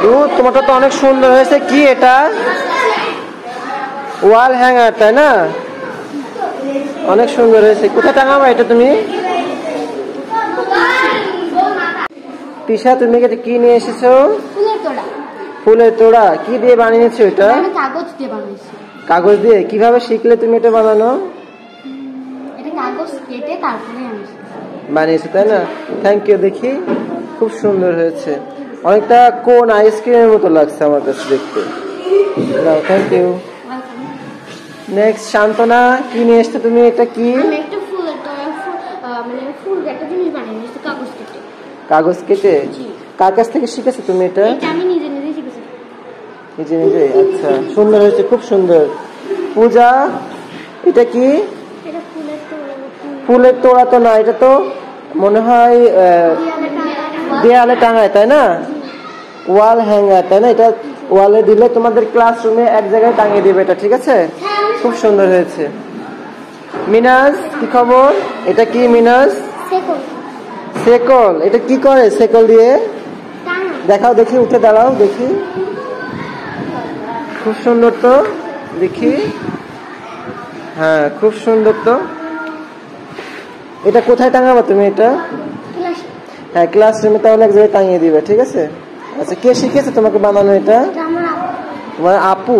রুদ, তোমারটা তো অনেক সুন্দর হয়েছে। কি এটা? ওয়াল হ্যাঙ্গার, তাই না? অনেক সুন্দর হয়েছে। কোথায় টাঙাবো এটা তুমি? তিশা, তুমি কি নিয়ে এসেছো? ফুলের তোড়া। কি দিয়ে বানিয়েছো এটা? কাগজ দিয়ে বানিয়েছি। কাগজ দিয়ে? কিভাবে শিখলে তুমি এটা বানানো? এটা কাগজ কেটে তারপরে আমি বানিয়েছো, তাই না? Thank you. দেখি, খুব সুন্দর হয়েছে। অনেকটা কোন আইসক্রিমের মতো লাগছে আমার কাছে দেখতে। Thank you. নেক্সট, শান্তনা, কি নিয়ে এসছো তুমি? এটা কি? আমি একটা ফুলের তোড়া, মানে ফুল একটা জিনিস বানিয়েছি কাগজ কেটে। কাগজ কেটে? কার কাছ থেকে শিখেছো তুমি এটা? এটা আমি নিজে নিজে শিখেছি। নিজে নিজে? আচ্ছা, সুন্দর হয়েছে, খুব সুন্দর। পূজা, এটা কি? এটা ফুলের তোড়া। ফুলের তোড়া তো না, এটা তো মনে হয় দেয়ালে টাঙায়, তাই না? ওয়াল হ্যাঙ্গার, তাই না? এটা ওয়ালে দিলে তোমাদের ক্লাসরুমে এক জায়গায় টাঙিয়ে দিবে এটা, ঠিক আছে? খুব সুন্দর হয়েছে। মিনাজ, কি খবর? এটা কি মিনাজ? সেকল। এটা কি করে সেকল দিয়ে? দেখাও দেখি, উঠে দাঁড়াও দেখি। খুব সুন্দর তো, দেখি। হ্যাঁ, খুব সুন্দর তো। এটা কোথায় টাঙাবো তুমি এটা? হ্যাঁ, ক্লাসরুমে তাহলে এক জায়গায় টাঙিয়ে দিবে, ঠিক আছে? আচ্ছা, কে শিখেছে তোমাকে বানানো এটা? তোমার আপু।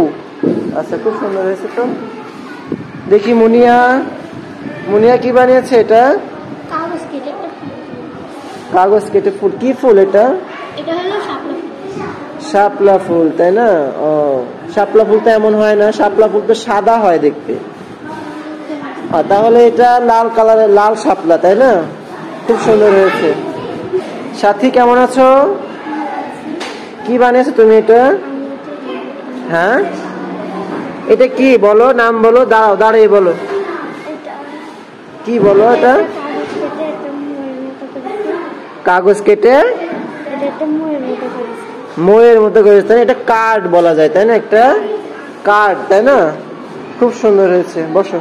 আচ্ছা, খুব সুন্দর হয়েছে তো। দেখি মুনিয়া, মুনিয়া কি বানিয়েছে এটা? কাগজ কেটে ফুল। কি ফুল এটা? এটা হলো শাপলা। শাপলা ফুল, তাই না? ও, শাপলা ফুল তো এমন হয় না, শাপলা ফুল তো সাদা হয় দেখতে। তাহলে এটা লাল কালারের, লাল শাপলা, তাই না? খুব সুন্দর হয়েছে। সাথী, কেমন আছো? কি বানিয়েছো তুমি এটা? হ্যাঁ, এটা কি বলো, নাম বলো, দাঁড়াও, দাঁড়িয়ে বলো। কি বলো এটা? কাগজ কেটে ময়ের মতো করেছে, তাই না? এটা কার্ড বলা যায়, তাই না? একটা কার্ড, তাই না? খুব সুন্দর হয়েছে, বসো।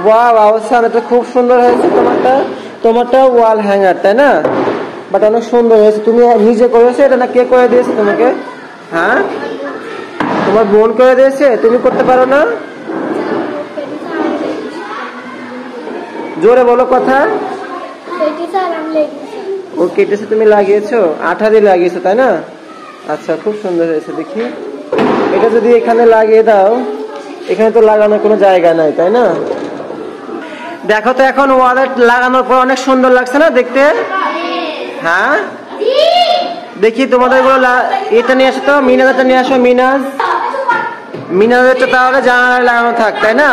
ওয়াও, আহসান, এটা খুব সুন্দর হয়েছে। তোমারটা ওয়াল হ্যাঙ্গার, তাই না? বাট অনেক সুন্দর হয়েছে। তুমি নিজে করেছো এটা না কে করে দিয়েছে তোমাকে? হ্যাঁ, তোমার বোন করে দিয়েছে, তুমি করতে পারো না? জোরে বলো কথা। ও কেটেছে, তুমি লাগিয়েছো? আঠা দিয়ে লাগিয়েছো, তাই না? আচ্ছা, খুব সুন্দর হয়েছে। দেখি, এটা যদি এখানে লাগিয়ে দাও, এখানে তো লাগানোর কোনো জায়গা নাই, তাই না? দেখো তো, এখন ওয়ালেট লাগানোর পর অনেক সুন্দর লাগছে না দেখতে? হ্যাঁ, দেখি তোমাদের এটা নিয়ে আসো তো, মিনাজটা নিয়ে আসো। মিনাজটা তাহলে জানালায় লাগানো থাক, তাই না?